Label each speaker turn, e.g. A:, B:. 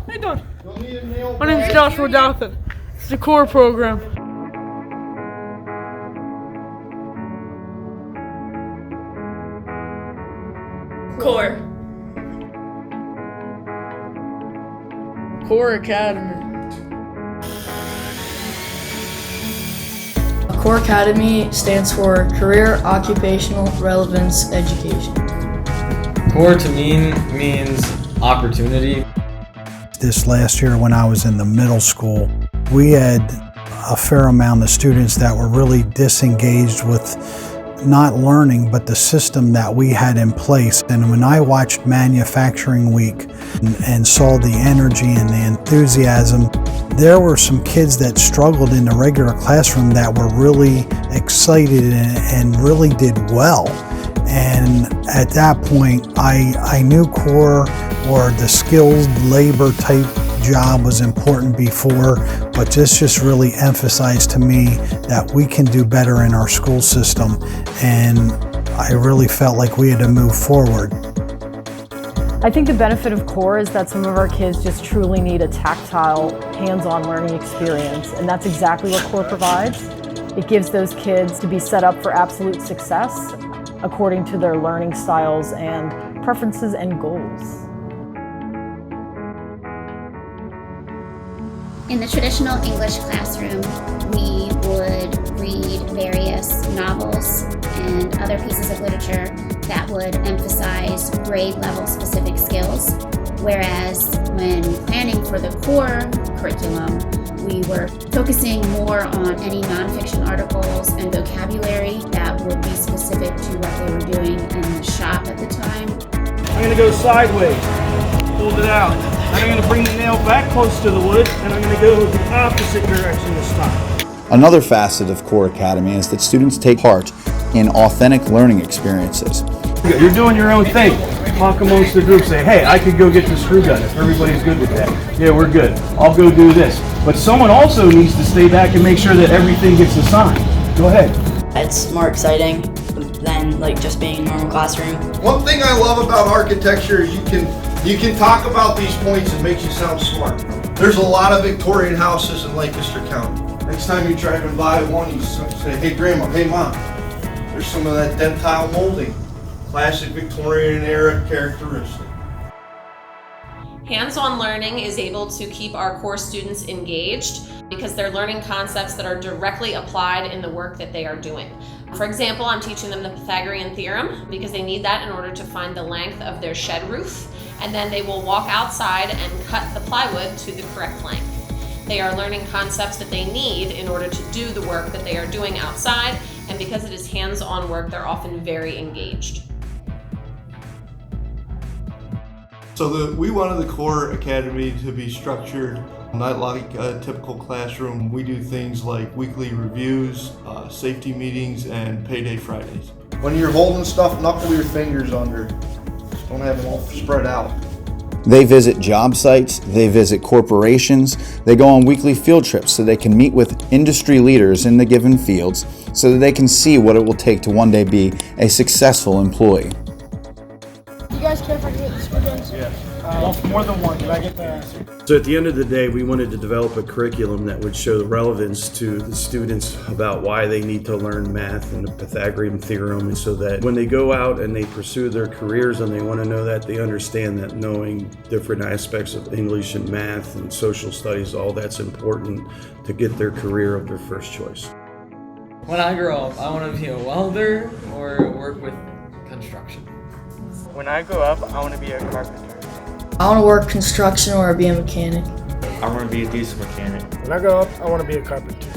A: How you doing? My name's Joshua Douthan. It's the core program.
B: Core.
A: Core Academy.
C: Core Academy stands for Career Occupational Relevance Education.
D: Core to me means opportunity.
E: This last year when I was in the middle school, we had a fair amount of students that were really disengaged with not learning, but the system that we had in place. And when I watched Manufacturing Week and saw the energy and the enthusiasm, there were some kids that struggled in the regular classroom that were really excited and really did well. And at that point, I knew core or the skilled labor type job was important before, but this just really emphasized to me that we can do better in our school system, and I really felt like we had to move forward.
F: I think the benefit of core is that some of our kids just truly need a tactile, hands-on learning experience, and that's exactly what core provides. It gives those kids to be set up for absolute success according to their learning styles and preferences and goals.
G: In the traditional English classroom, we would read various novels and other pieces of literature that would emphasize grade level specific skills, whereas when planning for the core curriculum, we were focusing more on any nonfiction articles and vocabulary that would be specific to what they were doing in the shop at the time.
H: I'm going to go sideways, hold it out. I'm going to bring the nail back close to the wood, and I'm going to go the opposite direction this time.
I: Another facet of Core Academy is that students take part in authentic learning experiences.
H: You're doing your own thing. Talk amongst the group, say, hey, I could go get the screw gun if everybody's good with that. Yeah, we're good. I'll go do this. But someone also needs to stay back and make sure that everything gets assigned. Go ahead.
C: It's more exciting than just being in a normal classroom.
J: One thing I love about architecture is you can talk about these points and make you sound smart. There's a lot of Victorian houses in Lancaster County. Next time you're driving by one, you say, hey grandma, hey mom, there's some of that dentile molding. Classic Victorian era characteristic.
B: Hands-on learning is able to keep our core students engaged because they're learning concepts that are directly applied in the work that they are doing. For example, I'm teaching them the Pythagorean theorem because they need that in order to find the length of their shed roof, and then they will walk outside and cut the plywood to the correct length. They are learning concepts that they need in order to do the work that they are doing outside, and because it is hands-on work, they're often very engaged.
J: So we wanted the Core Academy to be structured not like a typical classroom. We do things like weekly reviews, safety meetings, and payday Fridays. When you're holding stuff, knuckle your fingers under. Don't have them all spread out.
I: They visit job sites, they visit corporations, they go on weekly field trips so they can meet with industry leaders in the given fields so that they can see what it will take to one day be a successful employee.
A: You guys care if I get the screw guns?
H: Yeah. More than one. Can I get that?
K: So at the end of the day, we wanted to develop a curriculum that would show the relevance to the students about why they need to learn math and the Pythagorean theorem, and so that when they go out and they pursue their careers and they want to know that, they understand that knowing different aspects of English and math and social studies, all that's important to get their career of their first choice.
D: When I grow up, I want to be a welder or work with construction.
L: When I grow up, I want to be a carpenter.
C: I want to work construction or be a mechanic.
L: I want to be a diesel mechanic.
H: When I grow up, I want to be a carpenter.